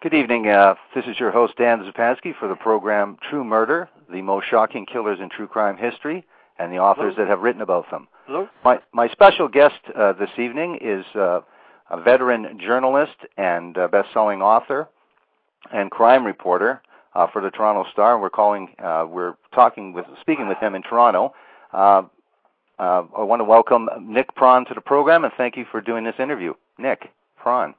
Good evening. This is your host, Dan Zupansky, for the program True Murder, the most shocking killers in true crime history, and the authors that have written about them. Hello. My special guest this evening is a veteran journalist and best-selling author and crime reporter for the Toronto Star. We're speaking with him in Toronto. I want to welcome Nick Pron to the program, and thank you for doing this interview. Nick Pron.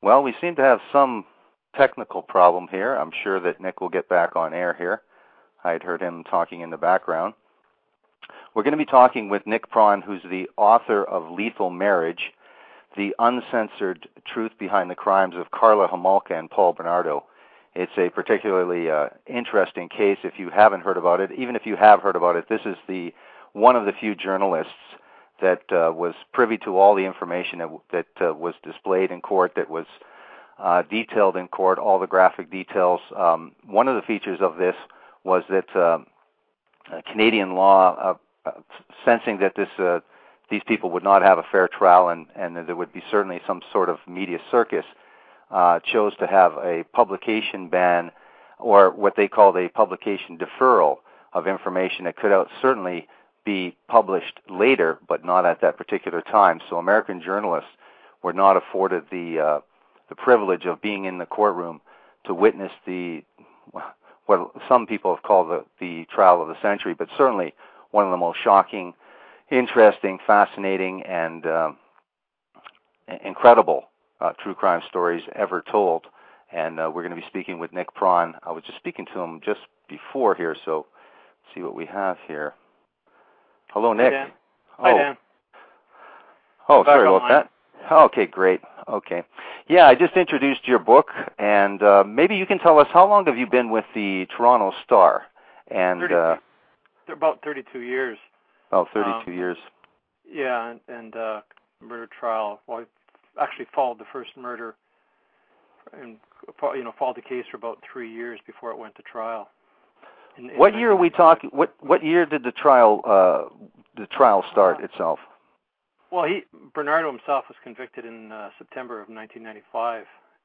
Well, we seem to have some technical problem here. I'm sure that Nick will get back on air here. I had heard him talking in the background. We're going to be talking with Nick Pron, who's the author of Lethal Marriage, the Uncensored Truth Behind the Crimes of Karla Homolka and Paul Bernardo. It's a particularly interesting case if you haven't heard about it. Even if you have heard about it, this is one of the few journalists that was privy to all the information that was displayed in court, that was detailed in court, all the graphic details. One of the features of this was that Canadian law, sensing that these people would not have a fair trial and that there would be certainly some sort of media circus, chose to have a publication ban, or what they called a publication deferral of information that could certainly be published later, but not at that particular time. So American journalists were not afforded the privilege of being in the courtroom to witness what some people have called the trial of the century, but certainly one of the most shocking, interesting, fascinating, and incredible true crime stories ever told. And we're going to be speaking with Nick Pron. I was just speaking to him just before here, so let's see what we have here. Hello, Nick. Hi, Dan. Hi, Dan. Oh, sorry about that. Okay, great. Okay. Yeah, I just introduced your book, and maybe you can tell us, how long have you been with the Toronto Star? And about 32 years. Oh, 32 years. Yeah, and murder trial. Well, I actually followed the first murder and followed the case for about 3 years before it went to trial. What year are we talking? What year did the trial start itself? Well, Bernardo himself was convicted in September of 1995,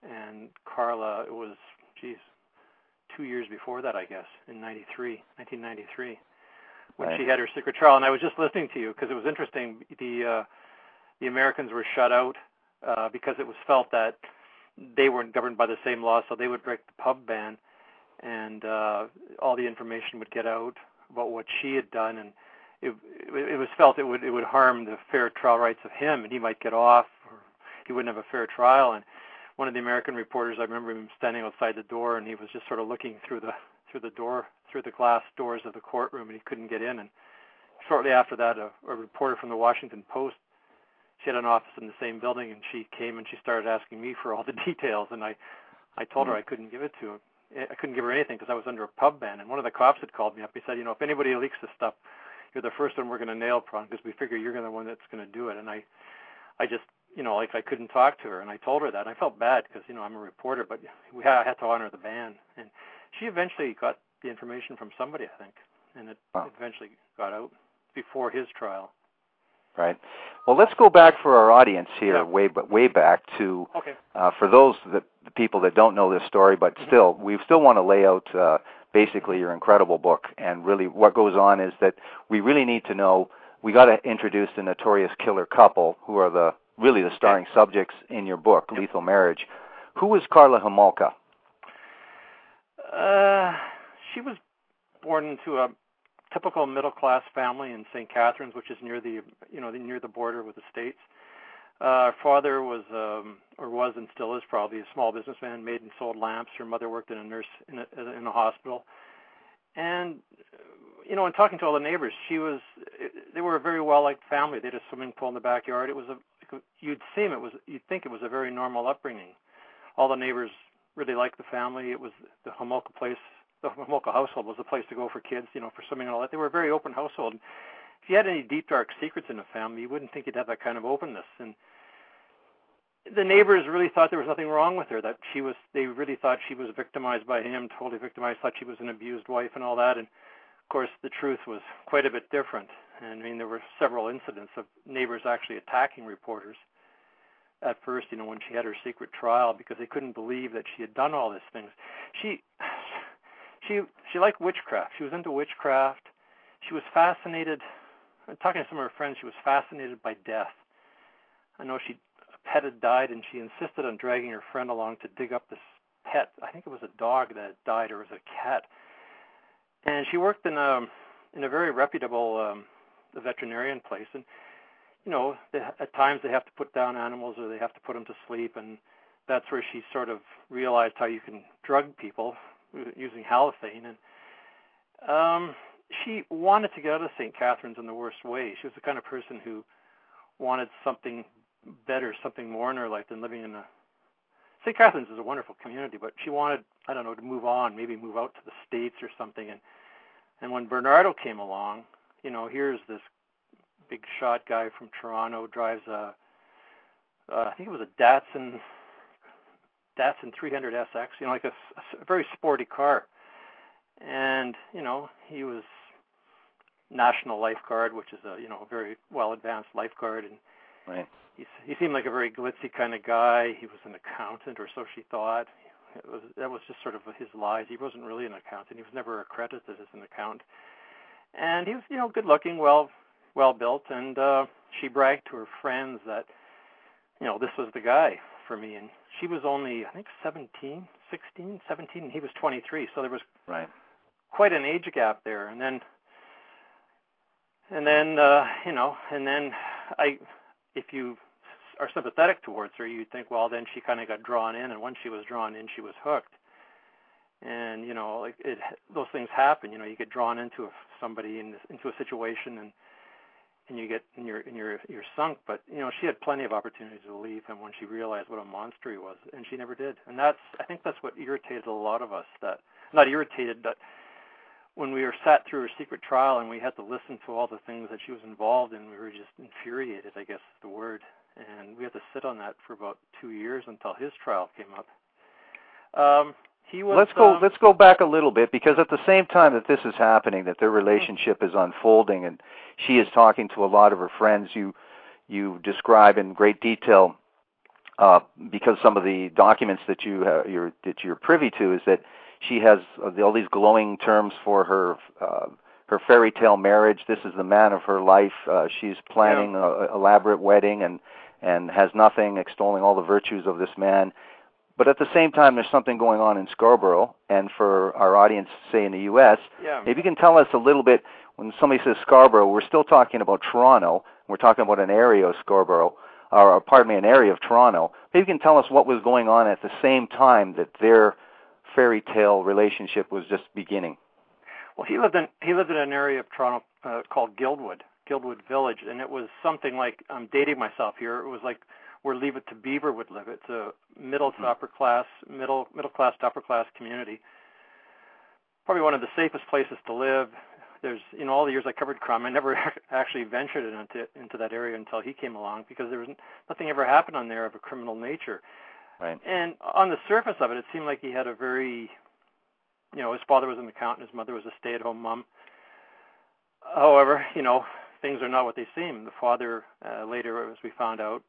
and Karla, it was 2 years before that, I guess, in 1993, when right. She had her secret trial. And I was just listening to you because it was interesting. The Americans were shut out because it was felt that they weren't governed by the same law, so they would break the pub ban. And all the information would get out about what she had done, and it was felt it would harm the fair trial rights of him, and he might get off, or he wouldn't have a fair trial. And one of the American reporters, I remember him standing outside the door, and he was just sort of looking through the glass doors of the courtroom, and he couldn't get in. And shortly after that, a reporter from the Washington Post, she had an office in the same building, and she came and she started asking me for all the details, and I told her I couldn't give it to him. I couldn't give her anything because I was under a pub ban. And one of the cops had called me up. He said, if anybody leaks this stuff, you're the first one we're going to nail, Pron, because we figure you're the one that's going to do it. And I just, I couldn't talk to her. And I told her that. I felt bad because, I'm a reporter, but I had to honor the ban. And she eventually got the information from somebody, I think, and it eventually got out before his trial. Right. Well, let's go back for our audience here, way back to, for those the people that don't know this story, but still, we still want to lay out basically your incredible book. And really what goes on is that we really need to know, we got to introduce the notorious killer couple who are the starring subjects in your book, Lethal Marriage. Who was Karla Homolka? She was born into a typical middle-class family in St. Catharines, which is near the border with the States. Her father was and still is probably a small businessman, made and sold lamps. Her mother worked in a hospital. And, in talking to all the neighbors, they were a very well-liked family. They had a swimming pool in the backyard. You'd think it was a very normal upbringing. All the neighbors really liked the family. It was the Homolka place. The Homolka household was the place to go for kids, for swimming and all that. They were a very open household. If you had any deep, dark secrets in the family, you wouldn't think you'd have that kind of openness. And the neighbors really thought there was nothing wrong with her, they really thought she was victimized by him, totally victimized, thought she was an abused wife and all that. And, of course, the truth was quite a bit different. And I mean, there were several incidents of neighbors actually attacking reporters at first, when she had her secret trial, because they couldn't believe that she had done all these things. She liked witchcraft. She was into witchcraft. She was fascinated. Talking to some of her friends, she was fascinated by death. I know a pet had died, and she insisted on dragging her friend along to dig up this pet. I think it was a dog that had died, or it was a cat. And she worked in a very reputable veterinarian place, and at times they have to put down animals or they have to put them to sleep, and that's where she sort of realized how you can drug people using halothane. And she wanted to get out of St. Catharines in the worst way. She was the kind of person who wanted something better, something more in her life than living in St. Catharines is a wonderful community, but she wanted, to move on, maybe move out to the States or something. And when Bernardo came along, here's this big shot guy from Toronto, drives I think it was a Datsun 300 SX, like a very sporty car. And, he was National Lifeguard, which is a very well advanced lifeguard, and right. He seemed like a very glitzy kind of guy. He was an accountant, or so she thought. That was just sort of his lies. He wasn't really an accountant. He was never accredited as an accountant. And he was, good looking, well built, and she bragged to her friends that, this was the guy for me. And she was only, I think, 17, and he was 23. So there was quite an age gap there. And then if you are sympathetic towards her, you think, well, then she kind of got drawn in, and once she was drawn in, she was hooked. And those things happen. You get drawn into somebody into a situation, and you get you're sunk. But she had plenty of opportunities to leave him when she realized what a monster he was, and she never did. And I think that's what irritated a lot of us. Not irritated, but when we were sat through her secret trial and we had to listen to all the things that she was involved in, we were just infuriated, I guess is the word. And we had to sit on that for about 2 years until his trial came up. Let's go back a little bit, because at the same time that this is happening, that their relationship is unfolding, and she is talking to a lot of her friends, you describe in great detail, because some of the documents that you're privy to is that she has all these glowing terms for her fairy tale marriage. This is the man of her life. She's planning an elaborate wedding and has nothing, extolling all the virtues of this man. But at the same time, there's something going on in Scarborough. And for our audience, say in the U.S., maybe you can tell us a little bit, when somebody says Scarborough, we're still talking about Toronto. We're talking about an area of Scarborough, an area of Toronto. Maybe you can tell us what was going on at the same time that their fairy tale relationship was just beginning. Well, he lived in an area of Toronto called Guildwood Village, and it was something like, I'm dating myself here, it was like where Leave It to Beaver would live. It's a middle class to upper class community. Probably one of the safest places to live. There's, all the years I covered crime, I never actually ventured into that area until he came along, because there was nothing ever happened on there of a criminal nature. Right. And on the surface of it, it seemed like he had a very, his father was an accountant, his mother was a stay-at-home mom. However, things are not what they seem. The father, later, as we found out,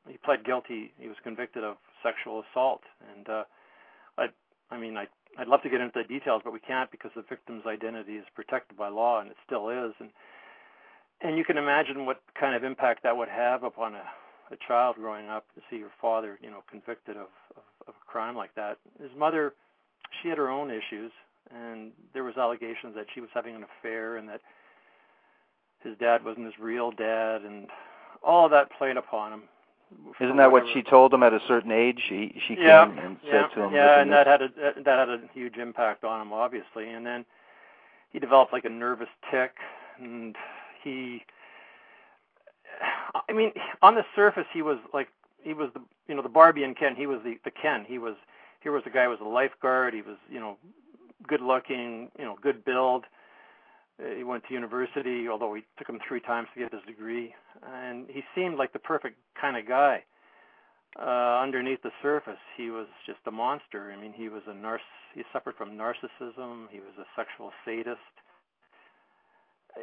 he pled guilty. He was convicted of sexual assault. And I'd love to get into the details, but we can't, because the victim's identity is protected by law, and it still is. And you can imagine what kind of impact that would have upon a child growing up to see your father, convicted of a crime like that. His mother, she had her own issues, and there was allegations that she was having an affair and that his dad wasn't his real dad, and all of that played upon him. Isn't that what she told him at a certain age? She came and said to him. Yeah, and that had a huge impact on him, obviously. And then he developed like a nervous tic, and on the surface, he was the Barbie and Ken. He was the Ken. Here was the guy who was a lifeguard. He was, good looking, good build. He went to university, although it took him 3 times to get his degree. And he seemed like the perfect kind of guy. Underneath the surface, he was just a monster. He was he suffered from narcissism. He was a sexual sadist.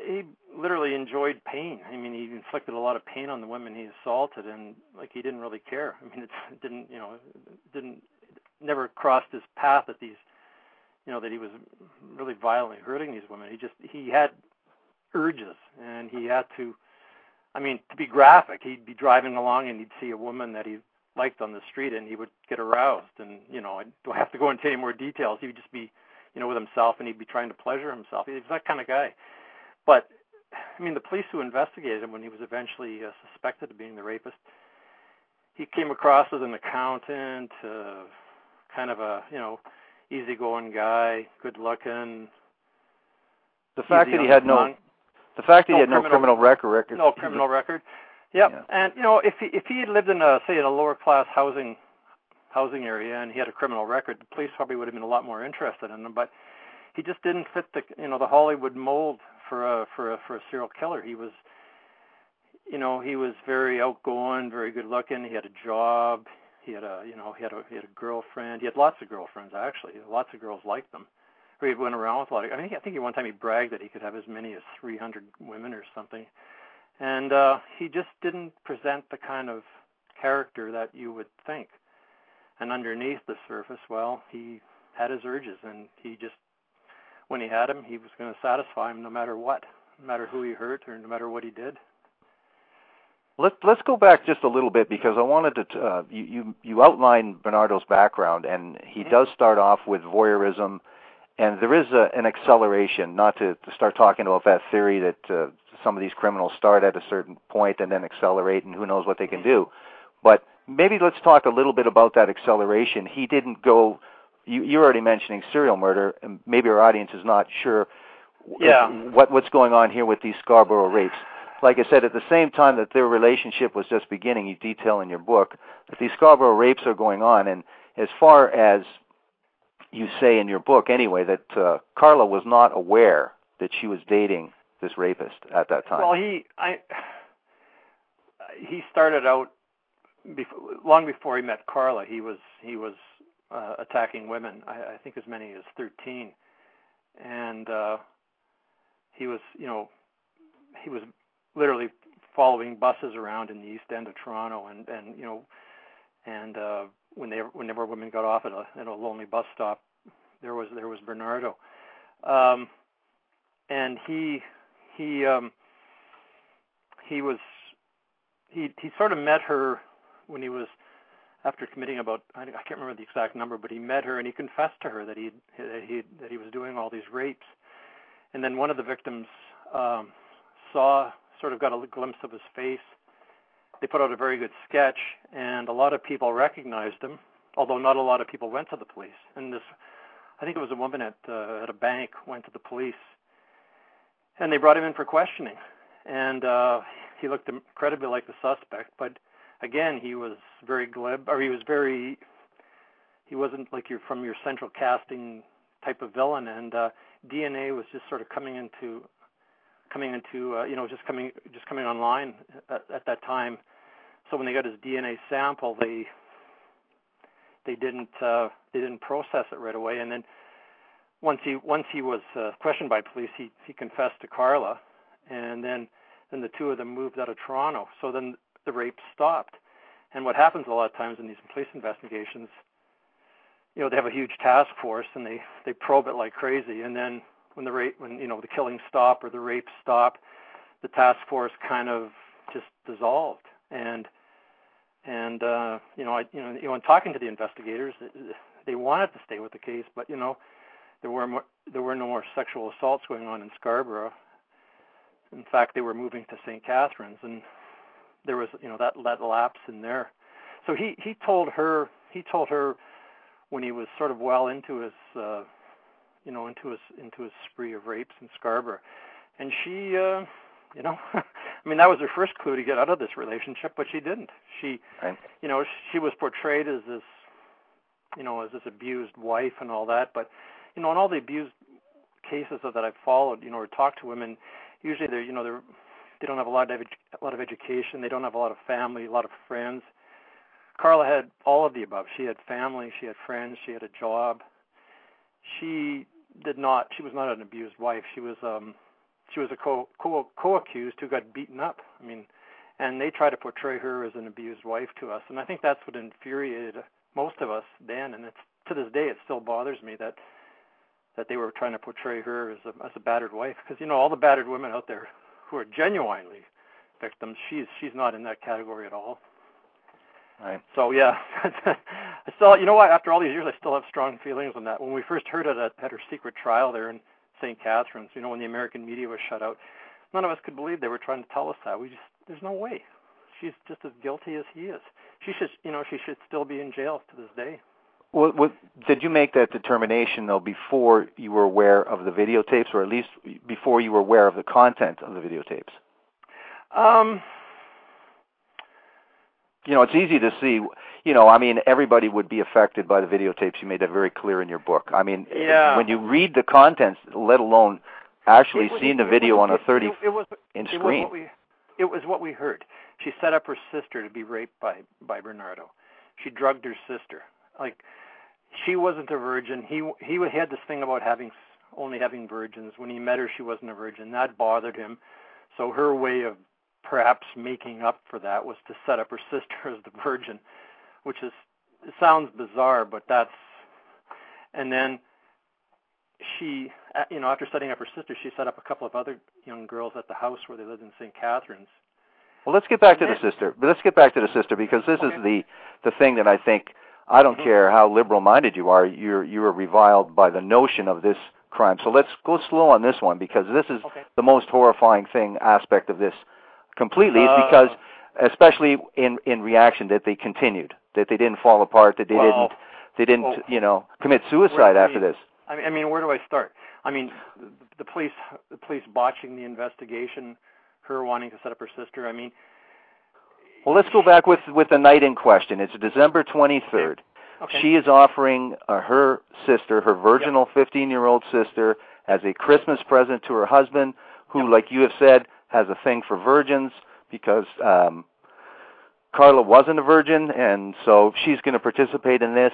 he literally enjoyed pain. I mean, he inflicted a lot of pain on the women he assaulted, and like he didn't really care. I mean, never crossed his path that these, that he was really violently hurting these women. He had urges, and he had to. I mean, to be graphic, he'd be driving along and he'd see a woman that he liked on the street, and he would get aroused. And I don't have to go into any more details. He would just be, with himself, and he'd be trying to pleasure himself. He was that kind of guy. But I mean, the police who investigated him when he was eventually suspected of being the rapist, he came across as an accountant, kind of a easygoing guy, good looking. The fact that he had no criminal record. No criminal record. Yep. Yeah. And if he had lived in a lower class housing area and he had a criminal record, the police probably would have been a lot more interested in him. But he just didn't fit the Hollywood mold for a serial killer. He was very outgoing, very good looking. He had a job. He had a girlfriend. He had lots of girlfriends, actually. Lots of girls liked him. Or he went around with a lot of. I think one time he bragged that he could have as many as 300 women or something. And he just didn't present the kind of character that you would think. And underneath the surface, well, he had his urges, and he just, when he had him, he was going to satisfy him no matter what, no matter who he hurt or no matter what he did. Let's go back just a little bit, because I wanted to. You outlined Bernardo's background, and he does start off with voyeurism, and there is an acceleration. Not to start talking about that theory that some of these criminals start at a certain point and then accelerate, and who knows what they can do. But maybe let's talk a little bit about that acceleration. He didn't go. You're already mentioning serial murder, and maybe our audience is not sure. What's going on here with these Scarborough rapes. Like I said, at the same time that their relationship was just beginning, you detail in your book that these Scarborough rapes are going on. And as far as you say in your book anyway, that Karla was not aware that she was dating this rapist at that time. Well, he started out, long before he met Karla, he was attacking women, I think as many as 13. And he was literally following buses around in the East End of Toronto, and whenever women got off at a lonely bus stop, there was Bernardo, and he sort of met her when he was, after committing about, I can't remember the exact number, but he met her and he confessed to her that he was doing all these rapes, and then one of the victims sort of got a glimpse of his face. They put out a very good sketch, and a lot of people recognized him, although not a lot of people went to the police. And I think it was a woman at a bank, went to the police, and they brought him in for questioning. And he looked incredibly like the suspect, but again, he was very glib, or he wasn't like from your central casting type of villain, and DNA was just sort of coming into just coming online at that time. So when they got his DNA sample, they didn't process it right away. And then once he was questioned by police, he confessed to Karla, and then the two of them moved out of Toronto. So then the rape stopped. And what happens a lot of times in these police investigations, they have a huge task force and they probe it like crazy, and then when the killings stop or the rapes stop, the task force kind of just dissolved. And in talking to the investigators, they wanted to stay with the case, but there were no more sexual assaults going on in Scarborough. In fact, they were moving to St. Catharines, and there was that lapse in there. So he told her when he was sort of well into his into his spree of rapes in Scarborough, and she I mean, that was her first clue to get out of this relationship, but she didn't. She was portrayed as this abused wife and all that, but in all the abused cases that I've followed, or talked to women, usually they don't have a lot of education, they don't have a lot of family, a lot of friends. Karla had all of the above. She had family, she had friends, she had a job. She was not an abused wife. She was she was a co-accused who got beaten up. I mean, and they try to portray her as an abused wife to us, and I think that's what infuriated most of us then. And to this day, it still bothers me that they were trying to portray her as a battered wife, because all the battered women out there who are genuinely victims, she's not in that category at all. Right. So yeah, I still, what? After all these years, I still have strong feelings on that. When we first heard it at her secret trial there in St. Catharines, when the American media was shut out, none of us could believe they were trying to tell us that. There's no way. She's just as guilty as he is. She should still be in jail to this day. Well, did you make that determination, though, before you were aware of the videotapes, or at least before you were aware of the content of the videotapes? It's easy to see, everybody would be affected by the videotapes. You made that very clear in your book. I mean, when you read the contents, let alone actually seeing the video on a 30-inch screen. It was what we heard. She set up her sister to be raped by Bernardo. She drugged her sister. Like, she wasn't a virgin. He had this thing about only having virgins. When he met her, she wasn't a virgin. That bothered him. So her way of perhaps making up for that was to set up her sister as the virgin, it sounds bizarre, but that's. And then she, after setting up her sister, she set up a couple of other young girls at the house where they lived in St. Catharines. Well, let's get back to the sister. Let's get back to the sister, because this is the thing that I think. I don't care how liberal-minded you are. You are reviled by the notion of this crime. So let's go slow on this one, because this is the most horrifying aspect of this completely, is because, especially in reaction, that they continued, that they didn't fall apart, that they didn't commit suicide after this. I mean, where do I start? I mean, the police botching the investigation, her wanting to set up her sister. I mean. Well, let's go back with the night in question. It's December 23rd. Okay. She is offering her sister, her virginal 15-year-old sister, as a Christmas present to her husband, who, like you have said, has a thing for virgins, because Karla wasn't a virgin, and so she's going to participate in this.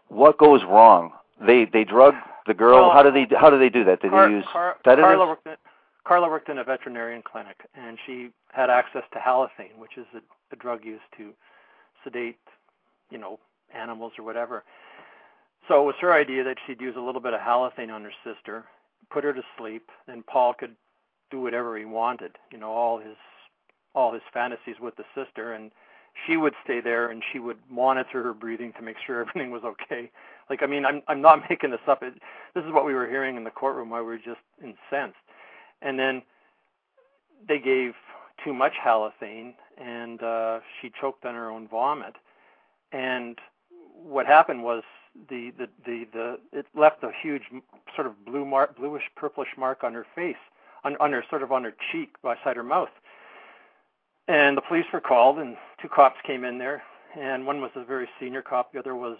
What goes wrong? They drug the girl. Well, how do they do that? Did they use sedatives? Karla worked in a veterinarian clinic, and she had access to halothane, which is a drug used to sedate, animals or whatever. So it was her idea that she'd use a little bit of halothane on her sister, put her to sleep, and Paul could do whatever he wanted, all his fantasies with the sister, and she would stay there and she would monitor her breathing to make sure everything was okay. Like, I mean, I'm not making this up. This is what we were hearing in the courtroom, why we were just incensed. And then they gave too much halothane, and she choked on her own vomit. And what happened was it left a huge sort of bluish purplish mark on her face, on her cheek beside her mouth. And the police were called, and two cops came in there, and one was a very senior cop, the other was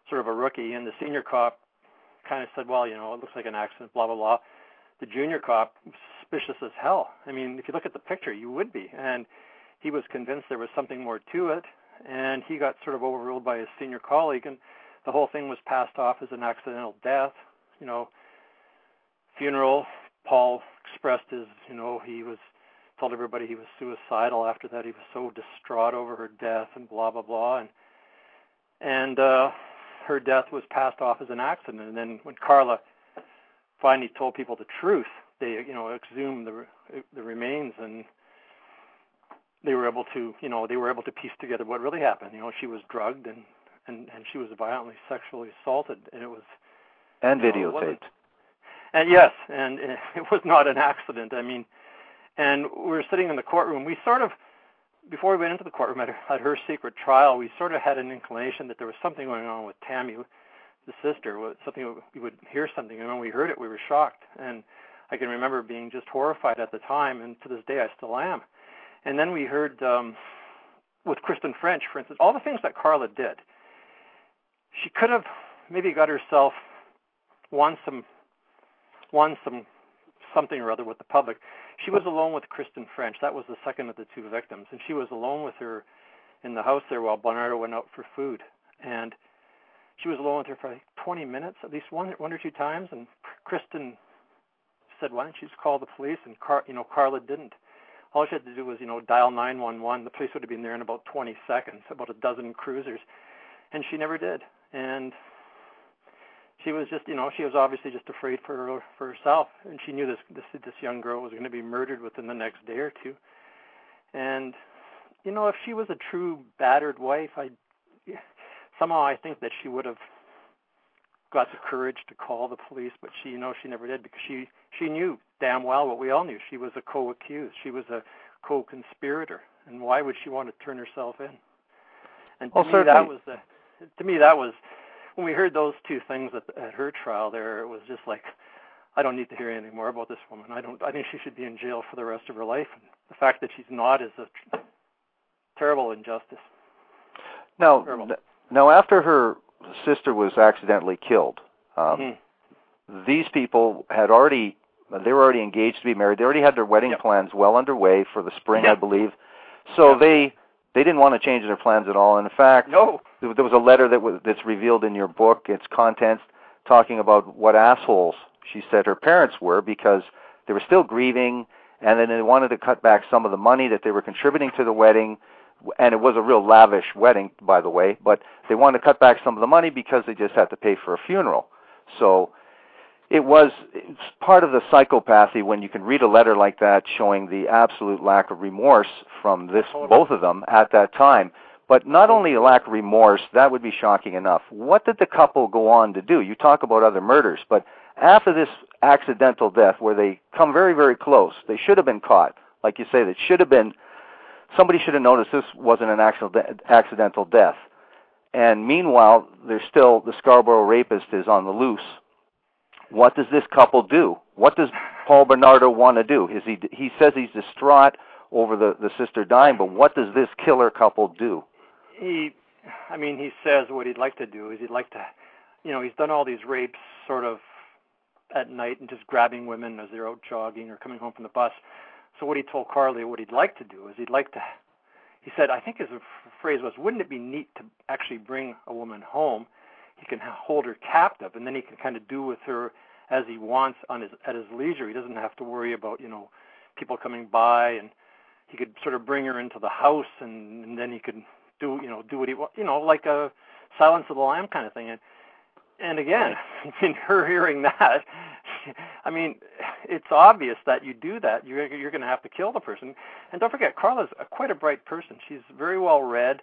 sort of a rookie. And the senior cop kind of said, well, it looks like an accident, blah blah blah. The junior cop was suspicious as hell. I mean, if you look at the picture, you would be. And he was convinced there was something more to it, and he got sort of overruled by his senior colleague, and the whole thing was passed off as an accidental death. Funeral, Paul expressed his, told everybody he was suicidal. After that, he was so distraught over her death and blah, blah, blah. And her death was passed off as an accident. And then when Karla finally told people the truth, they, exhumed the remains, and they were able to piece together what really happened. She was drugged and she was violently sexually assaulted, and it was videotaped. And yes, and it was not an accident. I mean, and we were sitting in the courtroom. We sort of, before we went into the courtroom at her secret trial, we sort of had an inclination that there was something going on with Tammy, the sister. Something, we would hear something, and when we heard it, we were shocked. And I can remember being just horrified at the time, and to this day, I still am. And then we heard with Kristen French, for instance, all the things that Karla did. She could have maybe got herself won something or other with the public. She was alone with Kristen French. That was the second of the two victims, and she was alone with her in the house there while Bernardo went out for food. And she was alone with her for like 20 minutes, at least one or two times, and Kristen said, why don't you just call the police? And Karla didn't. All she had to do was, dial 911. The police would have been there in about 20 seconds, about a dozen cruisers, and she never did. And she was just, she was obviously just afraid for herself, and she knew this young girl was going to be murdered within the next day or two. And if she was a true battered wife, somehow I think that she would have got the courage to call the police, but she never did, because she knew damn well what we all knew. She was a co-accused. She was a co-conspirator, and why would she want to turn herself in? And to me, that was when we heard those two things at her trial there, it was just like, I don't need to hear anything more about this woman. I think she should be in jail for the rest of her life. And the fact that she's not is a terrible injustice. Now, after her sister was accidentally killed, these people they were already engaged to be married. They already had their wedding plans well underway for the spring, I believe. So they didn't want to change their plans at all. And in fact, there was a letter that's revealed in your book, its contents, talking about what assholes she said her parents were, because they were still grieving, and then they wanted to cut back some of the money that they were contributing to the wedding. And it was a real lavish wedding, by the way, but they wanted to cut back some of the money because they just had to pay for a funeral. So it's part of the psychopathy when you can read a letter like that showing the absolute lack of remorse from both of them at that time. But not only a lack of remorse, that would be shocking enough. What did the couple go on to do? You talk about other murders, but after this accidental death, where they come very, very close, they should have been caught. Like you say, somebody should have noticed this wasn't an accidental death. And meanwhile, there's still the Scarborough rapist is on the loose. What does this couple do? What does Paul Bernardo want to do? He says he's distraught over the sister dying, but what does this killer couple do? He says what he'd like to do is he'd he's done all these rapes sort of at night and just grabbing women as they're out jogging or coming home from the bus. So what he told Karla, what he'd like to do is he said, I think his phrase was, wouldn't it be neat to actually bring a woman home? He can hold her captive, and then he can kind of do with her as he wants at his leisure. He doesn't have to worry about, people coming by, and he could sort of bring her into the house, and then he could do what he wants, like a Silence of the Lamb kind of thing. And again, her hearing that, it's obvious that you do that. You're going to have to kill the person. And don't forget, Karla's quite a bright person. She's very well read.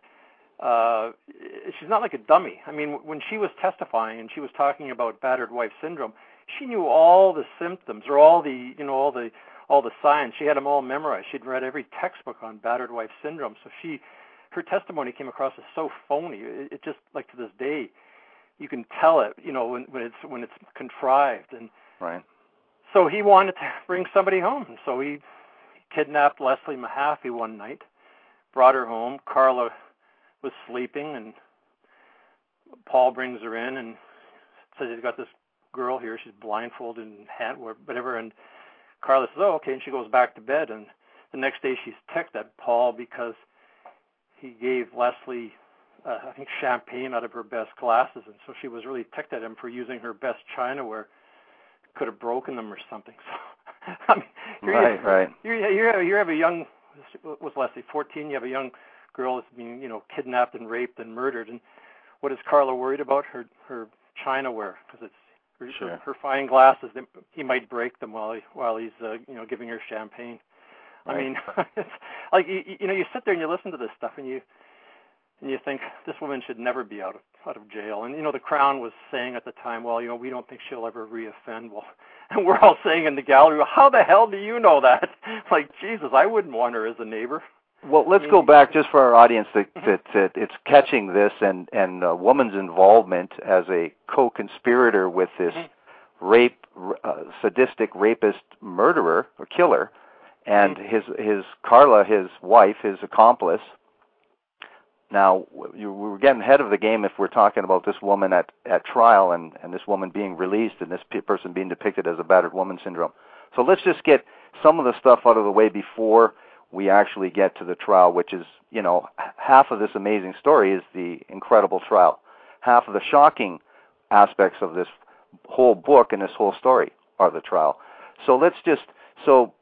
She's not like a dummy. When she was testifying and she was talking about battered wife syndrome, she knew all the symptoms or all the signs. She had them all memorized. She'd read every textbook on battered wife syndrome. So her testimony came across as so phony. It just, like, to this day, you can tell it, when it's contrived. And right. So he wanted to bring somebody home. So he kidnapped Leslie Mahaffey one night, brought her home. Karla was sleeping, and Paul brings her in and says he's got this girl here. She's blindfolded and whatever. And Karla says, oh, okay. And she goes back to bed. And the next day she's ticked at Paul because he gave Leslie I think champagne out of her best glasses, and so she was really ticked at him for using her best chinaware. Could have broken them or something. So, right. You have a young, was Leslie 14? You have a young girl that's being, kidnapped and raped and murdered, and what is Karla worried about? Her chinaware, because it's her fine glasses. He might break them while he's giving her champagne. Right. It's like you sit there and you listen to this stuff and you think this woman should never be out of jail. And the Crown was saying at the time, well, we don't think she'll ever reoffend. Well, and we're all saying in the gallery, well, how the hell do you know that? Like, Jesus, I wouldn't want her as a neighbor. Well, let's go back just for our audience that it's catching this and a woman's involvement as a co-conspirator with this sadistic rapist murderer or killer, and his Karla, his wife, his accomplice. Now, we're getting ahead of the game if we're talking about this woman at trial and this woman being released and this person being depicted as a battered woman syndrome. So let's just get some of the stuff out of the way before we actually get to the trial, which is, half of this amazing story is the incredible trial. Half of the shocking aspects of this whole book and this whole story are the trial. So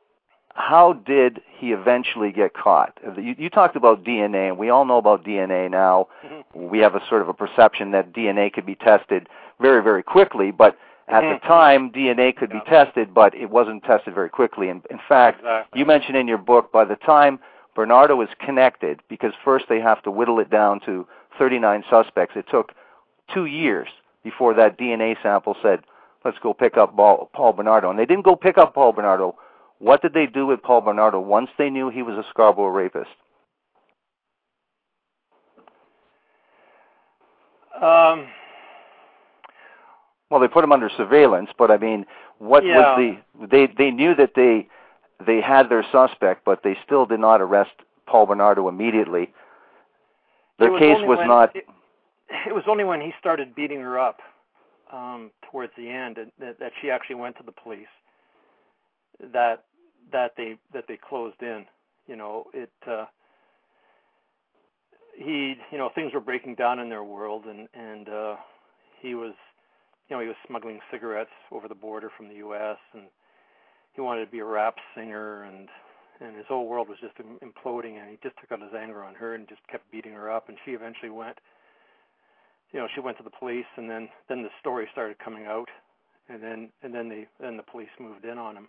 how did he eventually get caught? You talked about DNA, and we all know about DNA now. Mm-hmm. We have a sort of a perception that DNA could be tested very, very quickly, but at the time, DNA could be tested, but it wasn't tested very quickly. And in fact, you mentioned in your book, by the time Bernardo is connected, because first they have to whittle it down to 39 suspects, it took 2 years before that DNA sample said, let's go pick up Paul Bernardo. And they didn't go pick up Paul Bernardo. What did they do with Paul Bernardo once they knew he was a Scarborough rapist? Well, they put him under surveillance, but I mean, what was they knew that they had their suspect, but they still did not arrest Paul Bernardo immediately. Their case was not... It was only when he started beating her up towards the end that she actually went to the police that they closed in. Things were breaking down in their world, and he was smuggling cigarettes over the border from the U.S. and he wanted to be a rap singer, and his whole world was just imploding, and he just took out his anger on her and just kept beating her up, and she eventually went. She went to the police, and then the story started coming out, and then the police moved in on him.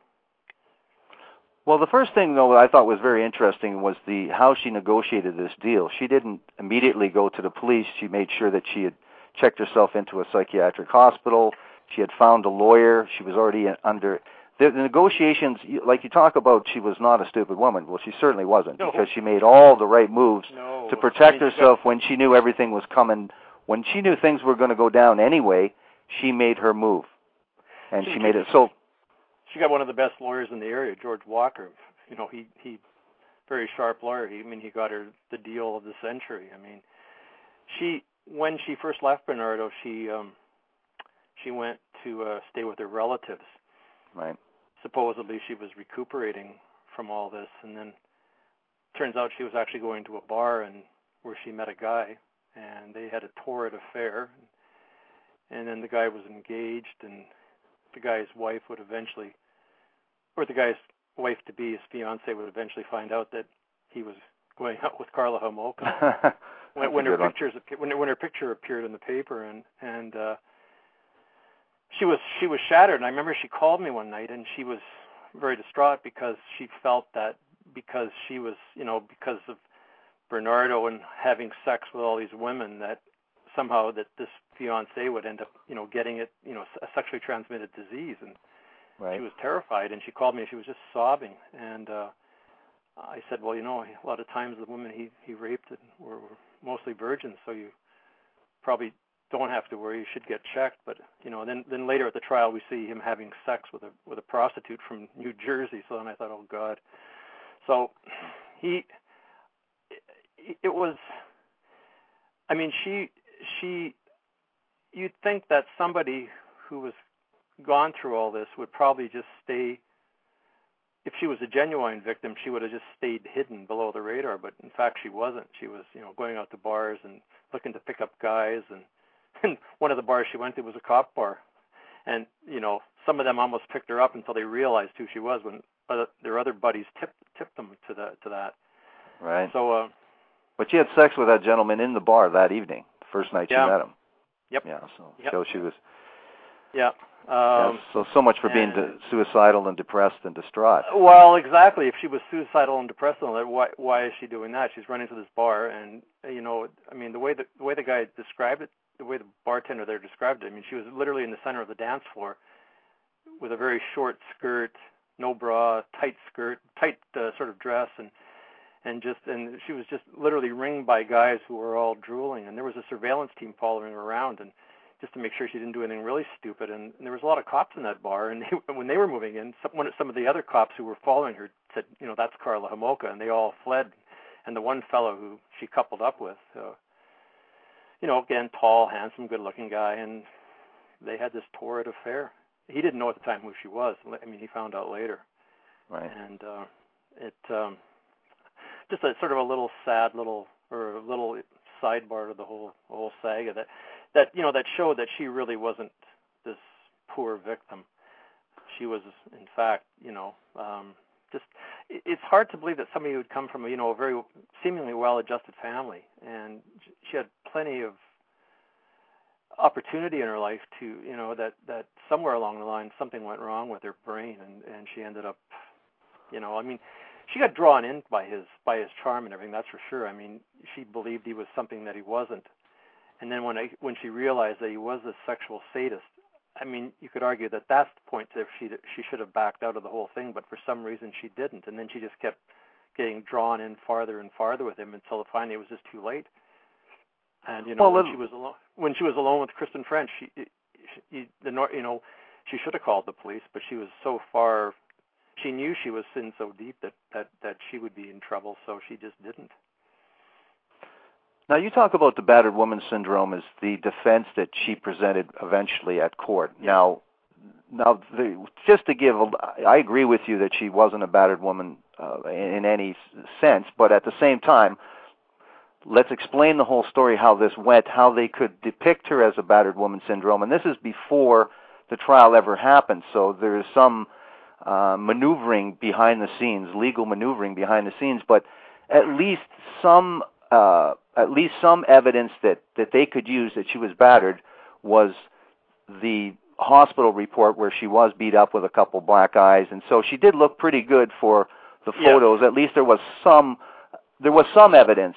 Well, the first thing, though, that I thought was very interesting was how she negotiated this deal. She didn't immediately go to the police. She made sure that she had checked herself into a psychiatric hospital. She had found a lawyer. She was already under... The negotiations, like you talk about, she was not a stupid woman. Well, she certainly wasn't, because she made all the right moves to protect herself when she knew everything was coming. When she knew things were going to go down anyway, she made her move. And she made it so... She got one of the best lawyers in the area, George Walker. He very sharp lawyer. He got her the deal of the century. I mean, when she first left Bernardo, she went to stay with her relatives. Right. Supposedly she was recuperating from all this, and then turns out she was actually going to a bar where she met a guy, and they had a torrid affair, and then the guy was engaged, and the guy's wife would eventually, or the guy's wife-to-be, his fiance, would eventually find out that he was going out with Karla Homolka when her picture appeared in the paper, and she was shattered. And I remember she called me one night, and she was very distraught because she felt that because she was, because of Bernardo and having sex with all these women, that somehow that this fiance would end up, getting it, a sexually transmitted disease. And she was terrified, and she called me, and she was just sobbing. And I said, well, a lot of times the women he raped were mostly virgins, so you probably don't have to worry. You should get checked. But then later at the trial, we see him having sex with a prostitute from New Jersey. So then I thought, oh God. So it was. I mean, you'd think that somebody who was gone through all this would probably just stay. If she was a genuine victim, she would have just stayed hidden below the radar. But in fact, she wasn't. She was, going out to bars and looking to pick up guys. And one of the bars she went to was a cop bar. And, some of them almost picked her up until they realized who she was when their other buddies tipped them to that. Right. So, but she had sex with that gentleman in the bar that evening, the first night she met him. Yep. Yeah, so she was... Yeah. So much for being suicidal and depressed and distraught. Well, exactly. If she was suicidal and depressed, why is she doing that? She's running to this bar, and the way the guy described it, the way the bartender there described it, she was literally in the center of the dance floor with a very short skirt, no bra, tight skirt, tight sort of dress, and she was just literally ringed by guys who were all drooling, and there was a surveillance team following her around, and just to make sure she didn't do anything really stupid. And there was a lot of cops in that bar, and when they were moving in, some of the other cops who were following her said, that's Karla Homolka, and they all fled. And the one fellow who she coupled up with, again, tall, handsome, good-looking guy, and they had this torrid affair. He didn't know at the time who she was. He found out later. Right. And just a sort of a little sad little sidebar to the whole saga that showed that she really wasn't this poor victim. she was, in fact, just it's hard to believe that somebody would come from a very seemingly well-adjusted family, and she had plenty of opportunity in her life to, that somewhere along the line something went wrong with her brain, and she ended up, she got drawn in by his charm and everything, that's for sure. I mean, she believed he was something that he wasn't. And then when she realized that he was a sexual sadist, I mean, you could argue that that's the point if she should have backed out of the whole thing, but for some reason she didn't. And then she just kept getting drawn in farther and farther with him until finally it was just too late. And when she was alone with Kristen French, she should have called the police, but she was so far. She knew she was in so deep that she would be in trouble, so she just didn't. Now, you talk about the battered woman syndrome as the defense that she presented eventually at court. Yeah. Just to give, I agree with you that she wasn't a battered woman in any sense, but at the same time, let's explain the whole story, how this went, how they could depict her as a battered woman syndrome. And this is before the trial ever happened, so there is some maneuvering behind the scenes, legal maneuvering behind the scenes, but at least some evidence that they could use that she was battered was the hospital report where she was beat up with a couple black eyes, and so she did look pretty good for the photos. Yeah. At least there was some evidence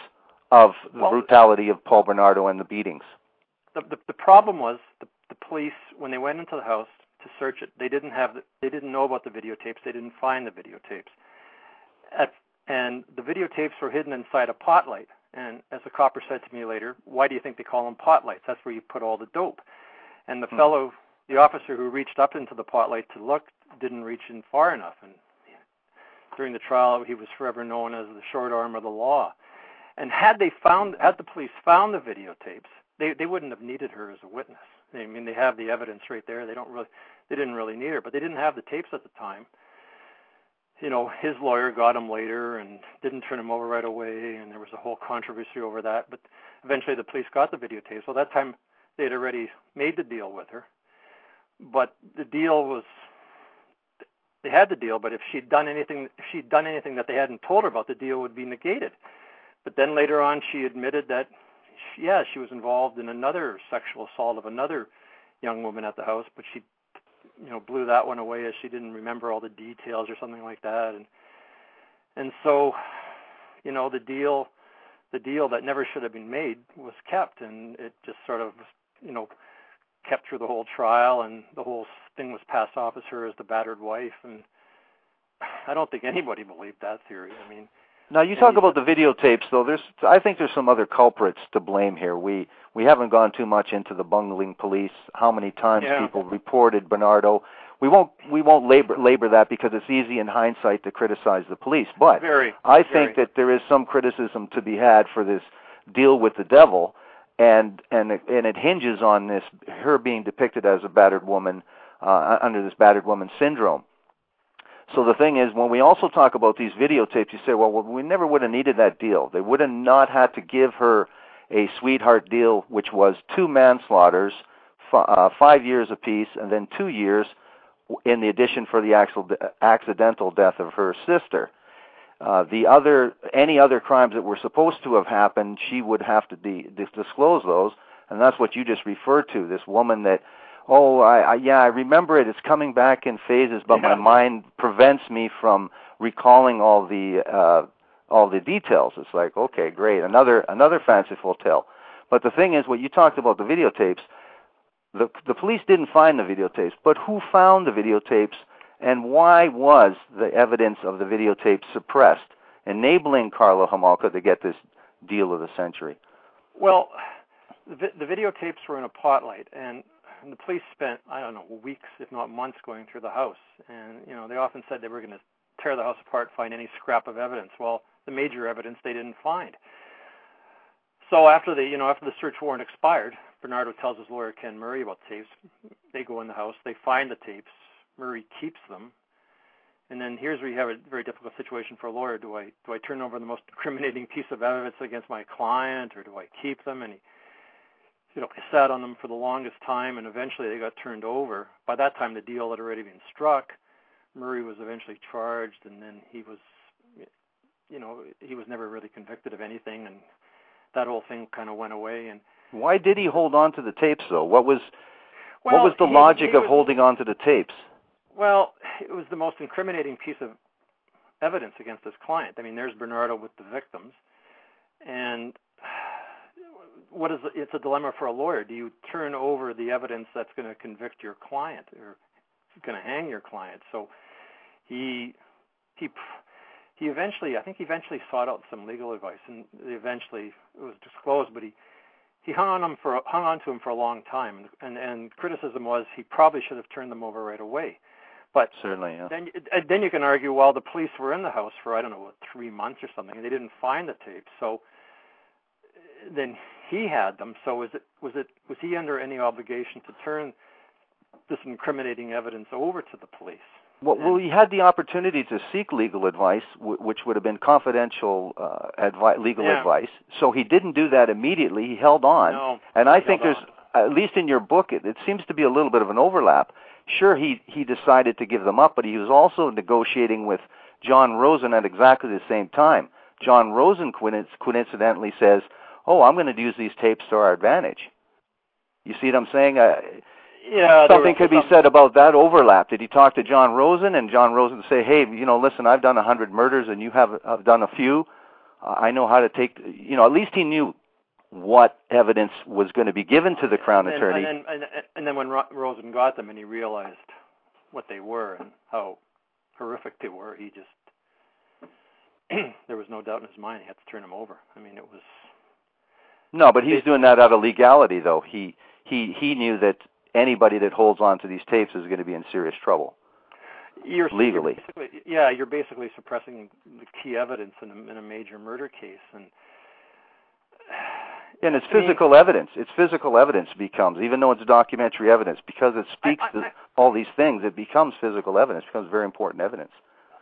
of the brutality of Paul Bernardo and the beatings. The problem was the police, when they went into the house to search it, they didn't know about the videotapes. They didn't find the videotapes, and the videotapes were hidden inside a pot light. And as the copper said to me later, why do you think they call them pot lights? That's where you put all the dope. And the officer who reached up into the pot light to look, didn't reach in far enough. And during the trial, he was forever known as the short arm of the law. And had the police found the videotapes, they wouldn't have needed her as a witness. I mean, they have the evidence right there. They didn't really need her, but they didn't have the tapes at the time. His lawyer got him later and didn't turn him over right away, and there was a whole controversy over that. But eventually the police got the videotapes. So that time they had already made the deal with her. But the deal was, they had the deal, but if she'd done anything that they hadn't told her about, the deal would be negated. But then later on she admitted that, she was involved in another sexual assault of another young woman at the house, but she blew that one away as she didn't remember all the details or something like that. And so, the deal that never should have been made was kept, and it just sort of, kept through the whole trial, and the whole thing was passed off as her as the battered wife. And I don't think anybody believed that theory. I mean, now you talk about the videotapes, though. I think there's some other culprits to blame here. We haven't gone too much into the bungling police, how many times people reported Bernardo. We won't labor that because it's easy in hindsight to criticize the police. But I think that there is some criticism to be had for this deal with the devil, and it hinges on her being depicted as a battered woman under this battered woman syndrome. So the thing is, when we also talk about these videotapes, you say, well, we never would have needed that deal. They would have not had to give her a sweetheart deal, which was 2 manslaughters, 5 years apiece, and then 2 years in the addition for the accidental death of her sister. Any other crimes that were supposed to have happened, she would have to disclose those, and that's what you just referred to, this woman that, I remember it. It's coming back in phases, but my mind prevents me from recalling all the details. It's like, okay, great, another fanciful tale. But the thing is, what you talked about, the videotapes, the police didn't find the videotapes, but who found the videotapes, and why was the evidence of the videotapes suppressed, enabling Karla Homolka to get this deal of the century? Well, the videotapes were in a potlight, and the police spent, weeks, if not months, going through the house. And, they often said they were going to tear the house apart, find any scrap of evidence. Well, the major evidence they didn't find. So after the search warrant expired, Bernardo tells his lawyer, Ken Murray, about the tapes. They go in the house. They find the tapes. Murray keeps them. And then here's where you have a very difficult situation for a lawyer. Do I turn over the most incriminating piece of evidence against my client, or do I keep them? And they sat on them for the longest time, and eventually they got turned over. By that time, the deal had already been struck. Murray was eventually charged, and then he was never really convicted of anything, and that whole thing kind of went away. And why did he hold on to the tapes, though? What was the logic of holding on to the tapes? Well, it was the most incriminating piece of evidence against his client. I mean, there's Bernardo with the victims, and it's a dilemma for a lawyer. Do you turn over the evidence that's going to convict your client or going to hang your client? So he eventually sought out some legal advice, and eventually it was disclosed, but he hung on to him for a long time, and criticism was he probably should have turned them over right away. But certainly, yeah. Then you can argue, well, the police were in the house for 3 months or something, and they didn't find the tapes. So then he had them. So was he under any obligation to turn this incriminating evidence over to the police? Well, he had the opportunity to seek legal advice, which would have been confidential legal advice. So he didn't do that immediately. He held on. No, and I think there's, at least in your book, it seems to be a little bit of an overlap. Sure, he decided to give them up, but he was also negotiating with John Rosen at exactly the same time. John Rosen coincidentally says, "Oh, I'm going to use these tapes to our advantage." You see what I'm saying? Yeah, something could be said about that overlap. Did he talk to John Rosen, and John Rosen say, "Hey, listen, I've done 100 murders, and you have done a few. I know how to take." At least he knew what evidence was going to be given to the Crown Attorney. And then when Rosen got them and he realized what they were and how horrific they were, he just there was no doubt in his mind he had to turn them over. I mean, it was. No, but he's doing that out of legality, though. He knew that anybody that holds on to these tapes is going to be in serious trouble. Legally. You're basically suppressing the key evidence in a major murder case, and it's physical evidence. It's physical evidence becomes, even though it's documentary evidence, because it speaks to all these things, it becomes physical evidence, becomes very important evidence.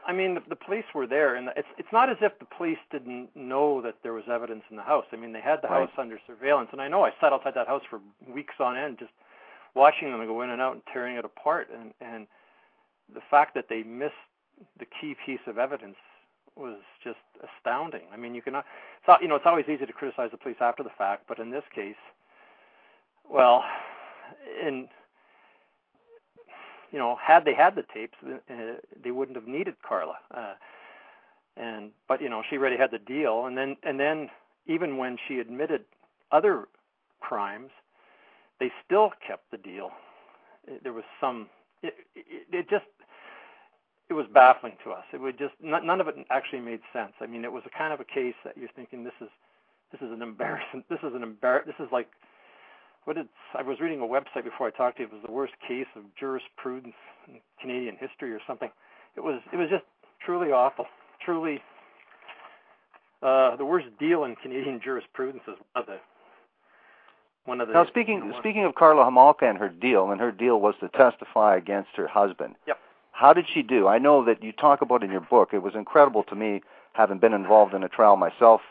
I mean, the police were there, and it's not as if the police didn't know that there was evidence in the house. I mean, they had the house under surveillance, and I know I sat outside that house for weeks on end just watching them go in and out and tearing it apart, and the fact that they missed the key piece of evidence was just astounding. I mean, it's always easy to criticize the police after the fact, but in this case, well, had they had the tapes, they wouldn't have needed Karla. But she already had the deal, and then even when she admitted other crimes, they still kept the deal. There was some. It was baffling to us. It would just none of it actually made sense. I mean, it was a kind of a case that you're thinking this is an embarrassment. This is like I was reading a website before I talked to you. It was the worst case of jurisprudence in Canadian history or something. It was just truly awful. Truly, the worst deal in Canadian jurisprudence is one of the. Now, speaking of Karla Homolka and her deal was to testify against her husband. Yep. How did she do? I know that you talk about in your book. It was incredible to me, having been involved in a trial myself.